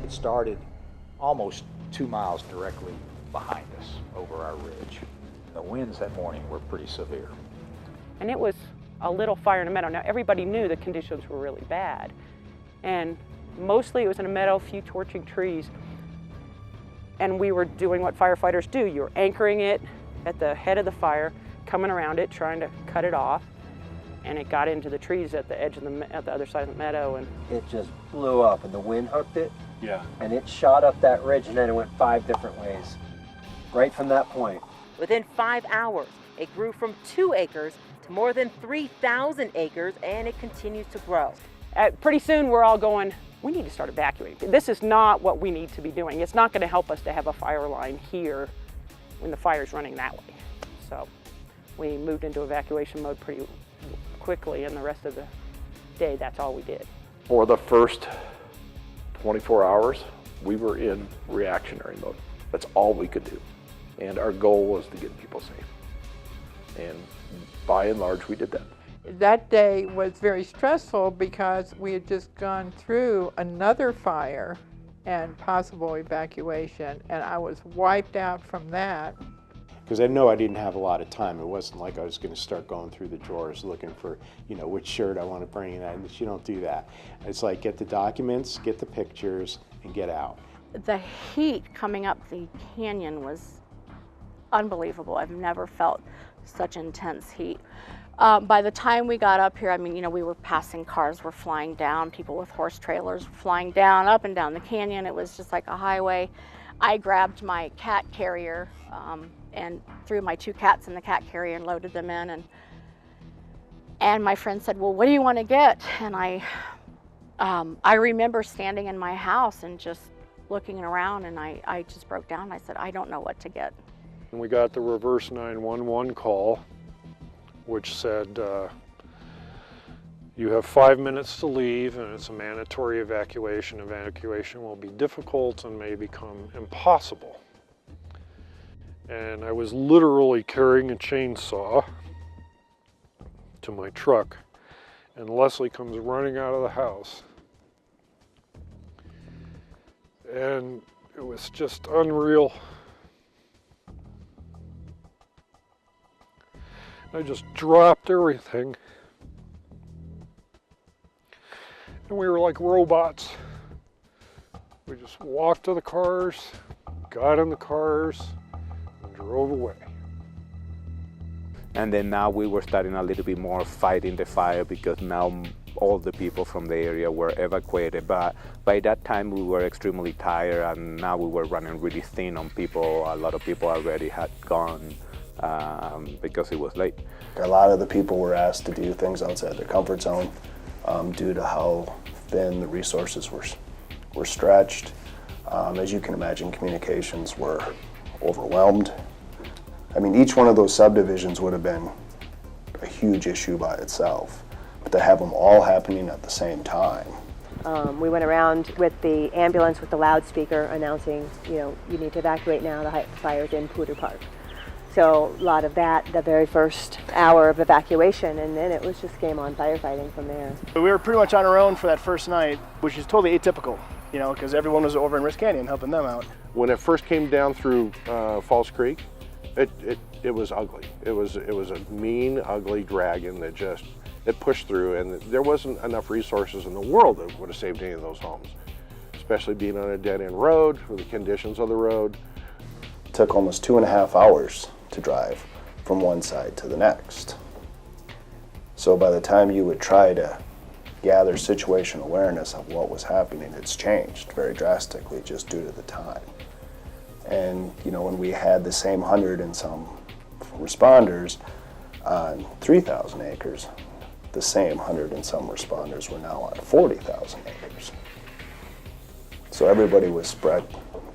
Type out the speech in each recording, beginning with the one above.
It started almost 2 miles directly behind us over our ridge. The winds that morning were pretty severe. And it was a little fire in a meadow. Now everybody knew the conditions were really bad. And mostly it was in a meadow, few torching trees. And we were doing what firefighters do. You're anchoring it at the head of the fire, coming around it, trying to cut it off. And it got into the trees at the edge of at the other side of the meadow. And it just blew up and the wind hooked it. Yeah. And it shot up that ridge and then it went 5 different ways. Right from that point. Within 5 hours, it grew from 2 acres to more than 3,000 acres, and it continues to grow. Pretty soon we're all going, we need to start evacuating. This is not what we need to be doing. It's not going to help us to have a fire line here when the fire's running that way. So we moved into evacuation mode pretty quickly, and the rest of the day, that's all we did. For the first 24 hours, we were in reactionary mode. That's all we could do. And our goal was to get people safe. And by and large, we did that. That day was very stressful because we had just gone through another fire and possible evacuation, and I was wiped out from that. Because I know I didn't have a lot of time. It wasn't like I was going to start going through the drawers looking for, which shirt I want to bring in. And you don't do that. It's like get the documents, get the pictures, and get out. The heat coming up the canyon was unbelievable. I've never felt such intense heat. By the time we got up here, I mean, we were passing cars, were flying down, people with horse trailers flying down, up and down the canyon. It was just like a highway. I grabbed my cat carrier and threw my 2 cats in the cat carrier and loaded them in. And my friend said, well, what do you want to get? And I remember standing in my house and just looking around, and I just broke down. I said, I don't know what to get. And we got the reverse 911 call, which said, you have 5 minutes to leave, and it's a mandatory evacuation. Evacuation will be difficult and may become impossible. And I was literally carrying a chainsaw to my truck, and Leslie comes running out of the house. And it was just unreal. I just dropped everything. And we were like robots. We just walked to the cars, got in the cars, and drove away. And then now we were starting a little bit more fighting the fire because now all the people from the area were evacuated. But by that time we were extremely tired, and now we were running really thin on people. A lot of people already had gone because it was late. A lot of the people were asked to do things outside their comfort zone due to how thin the resources were stretched. As you can imagine, communications were overwhelmed. I mean, each one of those subdivisions would have been a huge issue by itself, but to have them all happening at the same time. We went around with the ambulance with the loudspeaker announcing, you need to evacuate now, the fire's in Poudre Park. So a lot of that, the very first hour of evacuation, and then it was just game on firefighting from there. We were pretty much on our own for that first night, which is totally atypical, because everyone was over in Risk Canyon helping them out. When it first came down through Falls Creek, it was ugly. It was a mean, ugly dragon that it pushed through, and there wasn't enough resources in the world that would have saved any of those homes, especially being on a dead-end road with the conditions of the road. It took almost 2.5 hours to drive from one side to the next. So by the time you would try to gather situation awareness of what was happening, it's changed very drastically just due to the time. And when we had the same 100 and some responders on 3,000 acres, the same 100 and some responders were now on 40,000 acres. So everybody was spread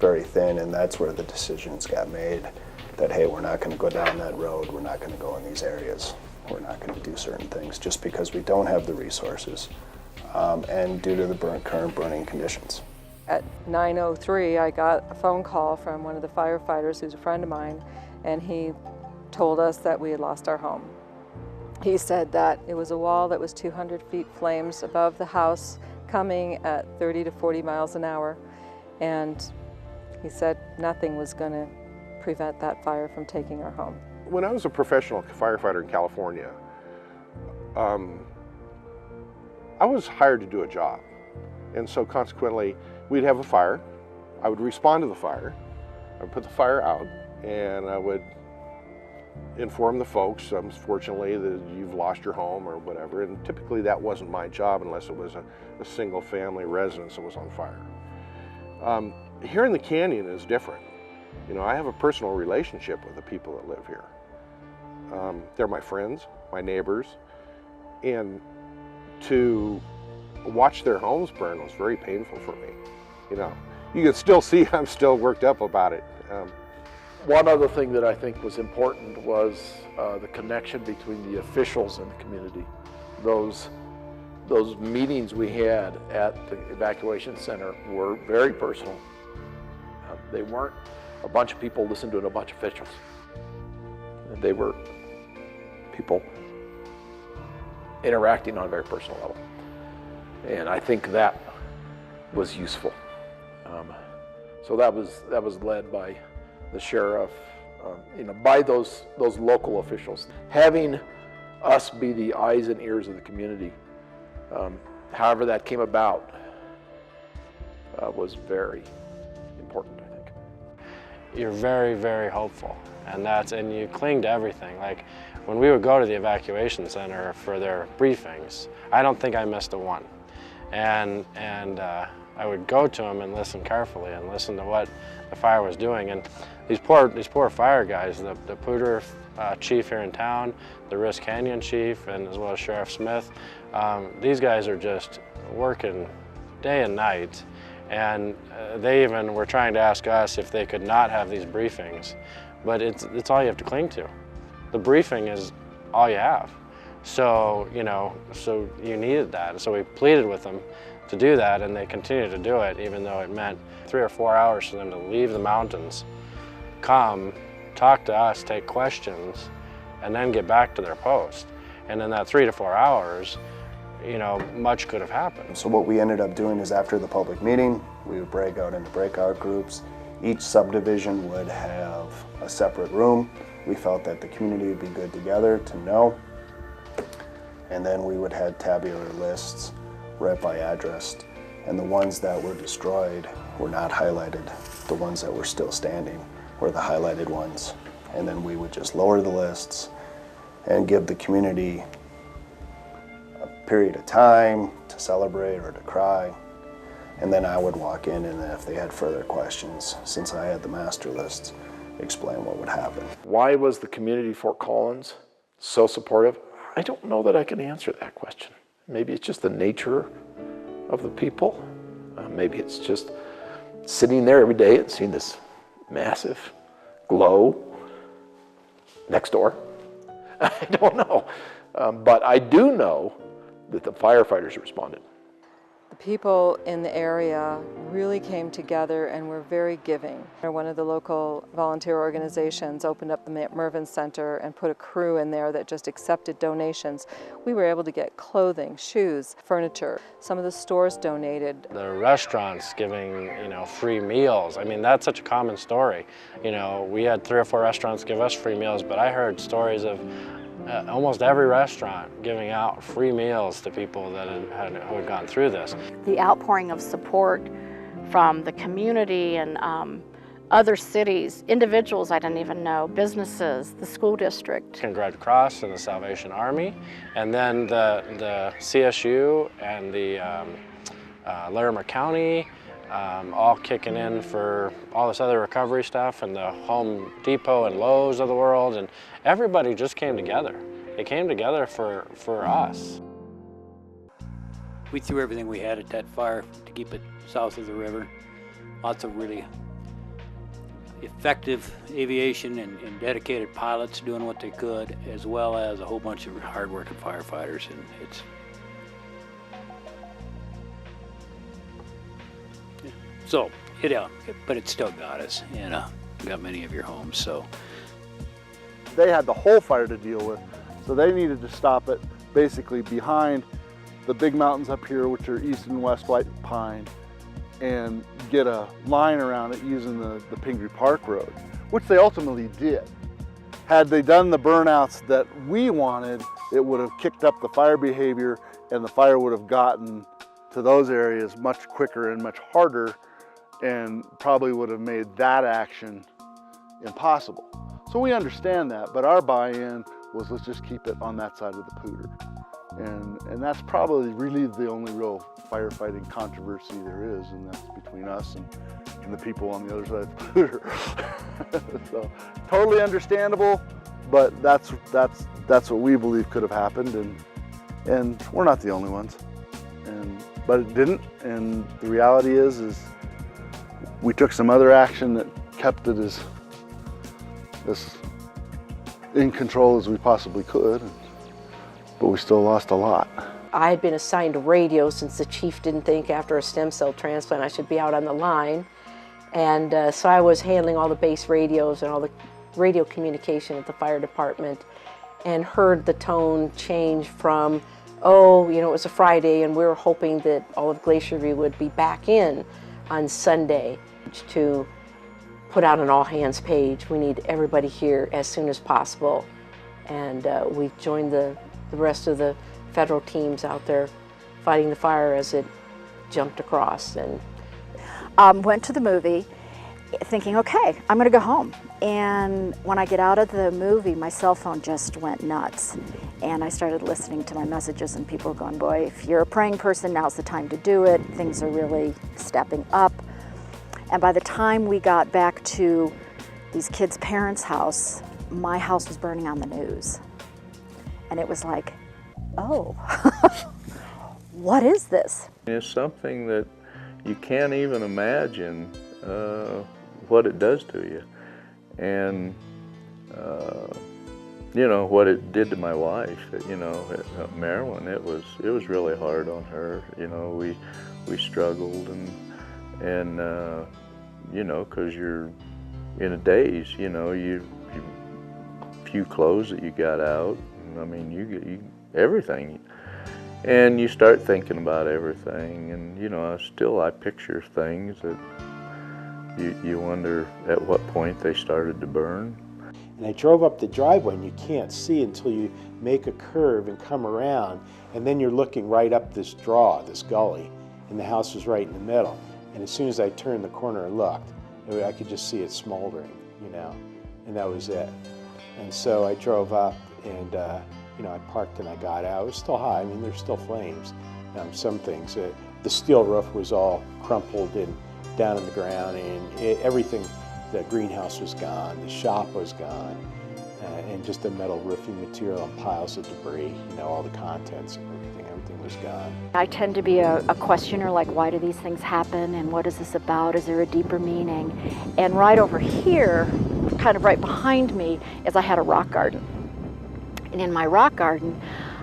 very thin, and that's where the decisions got made that, hey, we're not going to go down that road, we're not going to go in these areas, we're not going to do certain things just because we don't have the resources and due to the current burning conditions. At 9:03, I got a phone call from one of the firefighters who's a friend of mine, and he told us that we had lost our home. He said that it was a wall that was 200 feet flames above the house, coming at 30 to 40 miles an hour, and he said nothing was going to prevent that fire from taking our home. When I was a professional firefighter in California, I was hired to do a job, and so consequently, we'd have a fire, I would respond to the fire, I would put the fire out, and I would inform the folks, unfortunately, that you've lost your home or whatever, and typically that wasn't my job unless it was a single family residence that was on fire. Here in the canyon is different. You know, I have a personal relationship with the people that live here. They're my friends, my neighbors, and to watch their homes burn was very painful for me. You know, you can still see I'm still worked up about it. One other thing that I think was important was the connection between the officials and the community. Those meetings we had at the evacuation center were very personal. They weren't a bunch of people listening to a bunch of officials. They were people interacting on a very personal level. And I think that was useful. So that was led by the sheriff, you know, by those local officials. Having us be the eyes and ears of the community, however that came about, was very important, I think. You're very, very hopeful, and you cling to everything. Like when we would go to the evacuation center for their briefings, I don't think I missed a one. And I would go to them and listen carefully and listen to what the fire was doing. And these poor fire guys, the Poudre chief here in town, the Risk Canyon chief, and as well as Sheriff Smith, these guys are just working day and night. And they even were trying to ask us if they could not have these briefings, but it's all you have to cling to. The briefing is all you have. So, you know, so you needed that. And so we pleaded with them to do that, and they continued to do it, even though it meant 3 or 4 hours for them to leave the mountains, come, talk to us, take questions, and then get back to their post. And in that 3 to 4 hours, you know, much could have happened. So what we ended up doing is after the public meeting, we would break out into breakout groups. Each subdivision would have a separate room. We felt that the community would be good together to know. And then we would have tabular lists right by address. And the ones that were destroyed were not highlighted. The ones that were still standing were the highlighted ones. And then we would just lower the lists and give the community a period of time to celebrate or to cry. And then I would walk in, and if they had further questions, since I had the master lists, explain what would happen. Why was the community of Fort Collins so supportive? I don't know that I can answer that question. Maybe it's just the nature of the people. Maybe it's just sitting there every day and seeing this massive glow next door. I don't know. But I do know that the firefighters responded. The people in the area really came together and were very giving. One of the local volunteer organizations opened up the Mervyn Center and put a crew in there that just accepted donations. We were able to get clothing, shoes, furniture. Some of the stores donated. The restaurants giving, you know, free meals. I mean, that's such a common story. You know, we had 3 or 4 restaurants give us free meals, but I heard stories of almost every restaurant giving out free meals to people that who had gone through this. The outpouring of support from the community and other cities, individuals I didn't even know, businesses, the school district. Red Cross and the Salvation Army, and then the CSU and the Larimer County, all kicking in for all this other recovery stuff, and the Home Depot and Lowe's of the world, and everybody just came together. They came together for us. We threw everything we had at that fire to keep it south of the river. Lots of really effective aviation and dedicated pilots doing what they could, as well as a whole bunch of hard-working firefighters, and So, but it still got us, and got many of your homes, so. They had the whole fire to deal with, so they needed to stop it basically behind the big mountains up here, which are east and west white pine, and get a line around it using the Pingree Park Road, which they ultimately did. Had they done the burnouts that we wanted, it would have kicked up the fire behavior and the fire would have gotten to those areas much quicker and much harder, and probably would have made that action impossible. So we understand that, but our buy-in was, let's just keep it on that side of the Poudre. And that's probably really the only real firefighting controversy there is, and that's between us and the people on the other side of the Poudre. So totally understandable, but that's what we believe could have happened, and we're not the only ones. But it didn't, and the reality is we took some other action that kept it as in control as we possibly could, but we still lost a lot. I had been assigned a radio since the chief didn't think after a stem cell transplant I should be out on the line. And so I was handling all the base radios and all the radio communication at the fire department, and heard the tone change from, oh, you know, it was a Friday and we were hoping that all of Glacier View would be back in on Sunday, to put out an all hands page. We need everybody here as soon as possible. And we joined the rest of the federal teams out there fighting the fire as it jumped across. And went to the movie thinking, okay, I'm gonna go home. And when I get out of the movie, my cell phone just went nuts. And I started listening to my messages, and people were going, boy, if you're a praying person, now's the time to do it. Things are really stepping up. And by the time we got back to these kids' parents' house, my house was burning on the news. And it was like, oh, what is this? It's something that you can't even imagine what it does to you. And, you know, what it did to my wife, you know, Marilyn, it was really hard on her. You know, we struggled, and you know, because you're in a daze, you know, you few clothes that you got out, I mean, you everything, and you start thinking about everything, and you know, I picture things that you wonder at what point they started to burn. And I drove up the driveway, and you can't see until you make a curve and come around, and then you're looking right up this draw, this gully, and the house was right in the middle. And as soon as I turned the corner and looked, I could just see it smoldering, you know, and that was it. And so I drove up, and you know, I parked and I got out. It was still high. I mean, there's still flames. Some things. The steel roof was all crumpled and down on the ground, and everything. The greenhouse was gone. The shop was gone, and just the metal roofing material and piles of debris. You know, all the contents and everything was gone. I tend to be a questioner, like, why do these things happen, and what is this about? Is there a deeper meaning? And right over here, kind of right behind me, is I had a rock garden. And in my rock garden,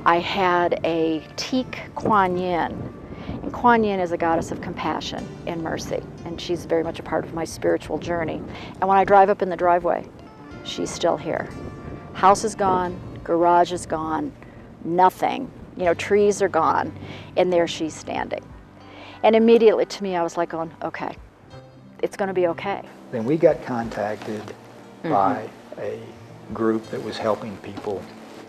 I had a teak Kuan Yin. And Kuan Yin is a goddess of compassion and mercy, and she's very much a part of my spiritual journey. And when I drive up in the driveway, she's still here. House is gone, garage is gone, nothing. You know, trees are gone, and there she's standing. And immediately to me, I was like going, okay, it's gonna be okay. Then we got contacted by a group that was helping people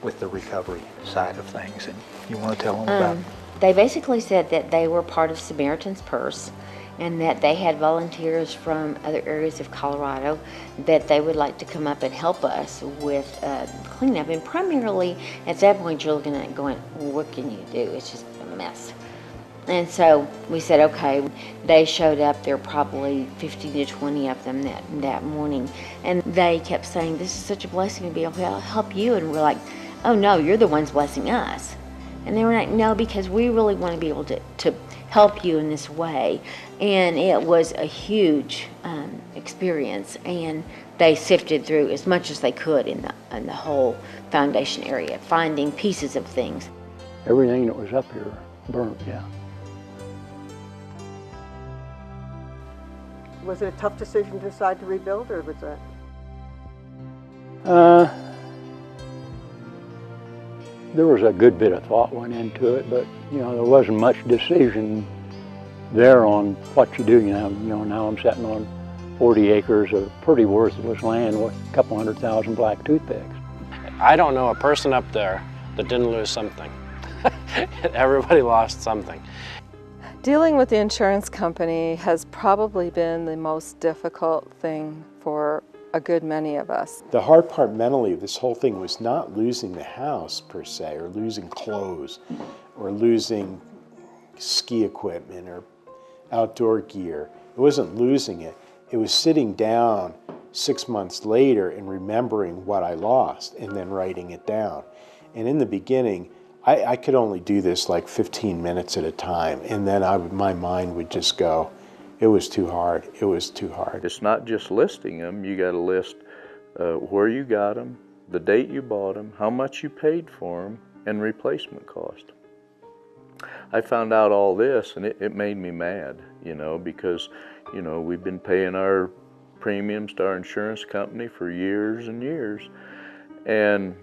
with the recovery side of things, and you want to tell them about it? They basically said that they were part of Samaritan's Purse, and that they had volunteers from other areas of Colorado that they would like to come up and help us with cleanup. And primarily, at that point, you're looking at it going, well, what can you do? It's just a mess. And so we said, okay. They showed up. There were probably 15 to 20 of them that morning. And they kept saying, this is such a blessing to be able to help you. And we're like, oh, no, you're the ones blessing us. And they were like, no, because we really want to be able to help you in this way. And it was a huge experience. And they sifted through as much as they could in the whole foundation area, finding pieces of things. Everything that was up here burned, yeah. Was it a tough decision to decide to rebuild, or was that? There was a good bit of thought went into it, but there wasn't much decision there on what you do. Now I'm sitting on 40 acres of pretty worthless land with a couple 100,000 black toothpicks. I don't know a person up there that didn't lose something. Everybody lost something. Dealing with the insurance company has probably been the most difficult thing for a good many of us. The hard part mentally of this whole thing was not losing the house per se, or losing clothes, or losing ski equipment or outdoor gear. It wasn't losing it. It was sitting down 6 months later and remembering what I lost and then writing it down. And in the beginning, I could only do this like 15 minutes at a time, and then my mind would just go, it was too hard, it was too hard. It's not just listing them, you got to list where you got them, the date you bought them, how much you paid for them, and replacement cost. I found out all this and it made me mad, because, we've been paying our premiums to our insurance company for years and years. And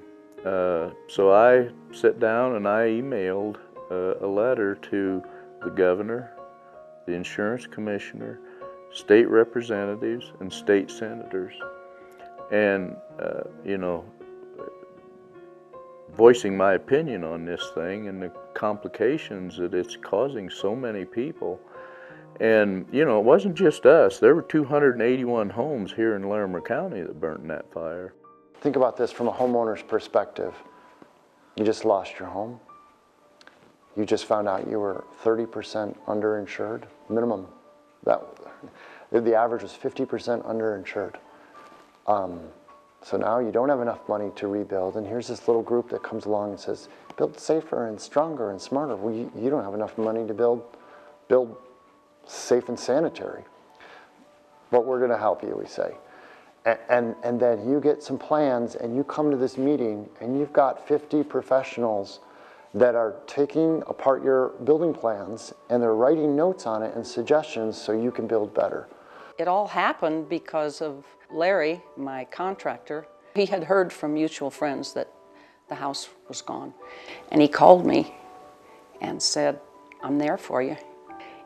so I sat down and I emailed a letter to the governor, the insurance commissioner, state representatives, and state senators. And, voicing my opinion on this thing and the complications that it's causing so many people. And, it wasn't just us. There were 281 homes here in Larimer County that burnt in that fire. Think about this from a homeowner's perspective. You just lost your home. You just found out you were 30% underinsured, minimum. The average was 50% underinsured. So now you don't have enough money to rebuild, and here's this little group that comes along and says, build safer and stronger and smarter. Well, you don't have enough money to build safe and sanitary. But we're gonna help you, we say. And then you get some plans and you come to this meeting and you've got 50 professionals that are taking apart your building plans and they're writing notes on it and suggestions so you can build better. It all happened because of Larry, my contractor. He had heard from mutual friends that the house was gone. And he called me and said, I'm there for you.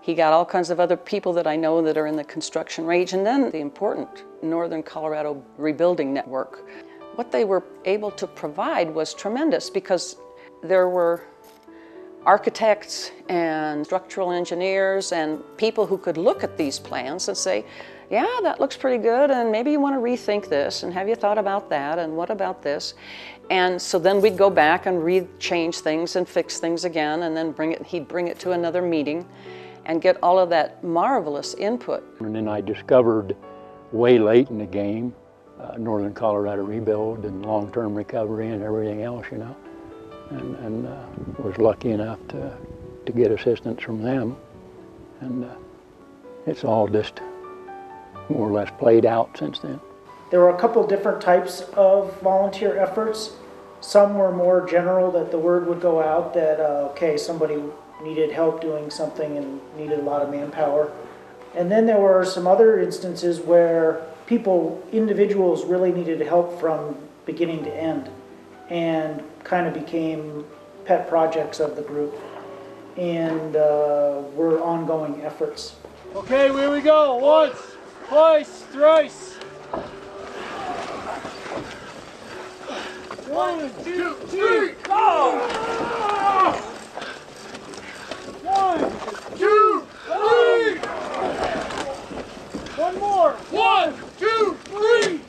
He got all kinds of other people that I know that are in the construction range, and then the important Northern Colorado Rebuilding Network. What they were able to provide was tremendous because there were architects and structural engineers and people who could look at these plans and say, yeah, that looks pretty good, and maybe you want to rethink this, and have you thought about that, and what about this? And so then we'd go back and change things and fix things again, and then he'd bring it to another meeting and get all of that marvelous input. And then I discovered way late in the game, Northern Colorado Rebuild and long-term recovery and everything else, and was lucky enough to get assistance from them. And it's all just more or less played out since then. There were a couple different types of volunteer efforts. Some were more general, that the word would go out that, okay, somebody needed help doing something and needed a lot of manpower. And then there were some other instances where individuals really needed help from beginning to end and kind of became pet projects of the group and were ongoing efforts. Okay, here we go. Once, twice, thrice. 1, 2, 3, go! 1, 2, 3. One more. 1, 2, 3.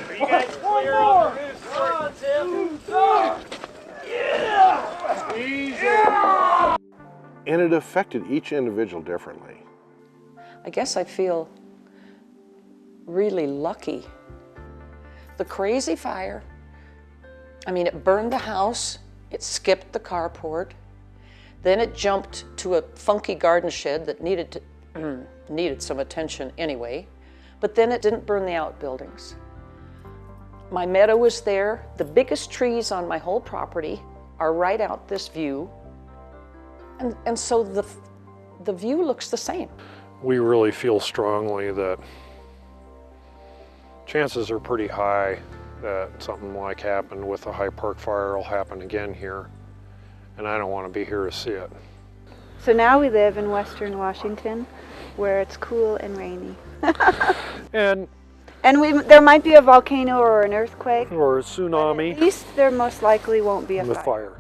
Are you guys clear on the roof? Come on, Tim. 2, 3. Yeah! Easy. And it affected each individual differently. I guess I feel really lucky. The crazy fire, it burned the house, it skipped the carport, then it jumped to a funky garden shed that needed some attention anyway, but then it didn't burn the outbuildings. My meadow was there. The biggest trees on my whole property are right out this view, and so the view looks the same. we really feel strongly that chances are pretty high that something like happened with the High Park fire will happen again here, and I don't want to be here to see it. So now we live in Western Washington, where it's cool and rainy. And there might be a volcano or an earthquake. Or a tsunami. At least there most likely won't be a fire.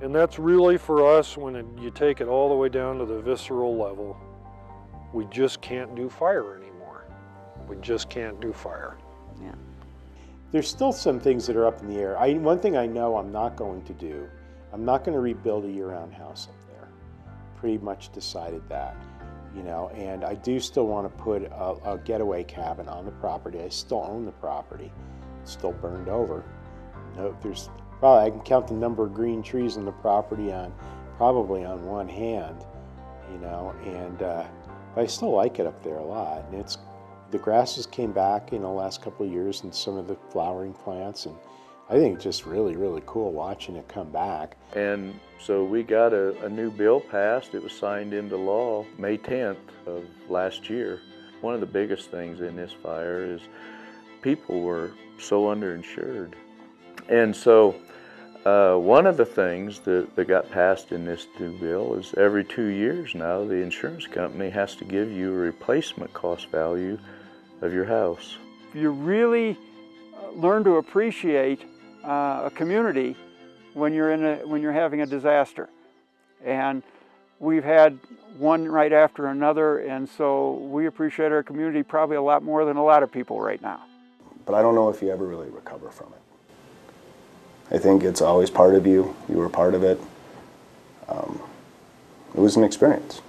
And that's really for us, when you take it all the way down to the visceral level, we just can't do fire anymore. We just can't do fire. Yeah. There's still some things that are up in the air. One thing I know I'm not going to do, I'm not going to rebuild a year-round house up there. Pretty much decided that, you know, and I do still want to put a getaway cabin on the property. I still own the property. It's still burned over. You know, there's probably, I can count the number of green trees on the property probably on one hand, you know, and but I still like it up there a lot. And the grasses came back in the last couple of years, and some of the flowering plants, and I think it's just really, really cool watching it come back. And so we got a new bill passed. It was signed into law May 10th of last year. One of the biggest things in this fire is people were so underinsured. And so one of the things that got passed in this new bill is every 2 years now, the insurance company has to give you a replacement cost value of your house. You really learn to appreciate a community when you're having a disaster, and we've had one right after another, and so we appreciate our community probably a lot more than a lot of people right now. But I don't know if you ever really recover from it. I think it's always part of you. You were part of it. It was an experience,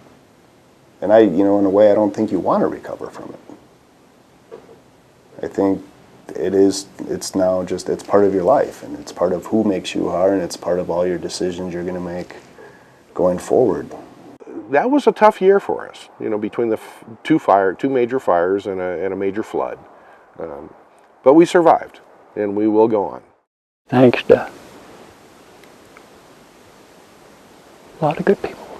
and in a way, I don't think you want to recover from it. I think it's now just, it's part of your life, and it's part of who makes you are, and it's part of all your decisions you're going to make going forward. That was a tough year for us, between the two major fires and a major flood. But we survived, and we will go on. Thanks to a lot of good people.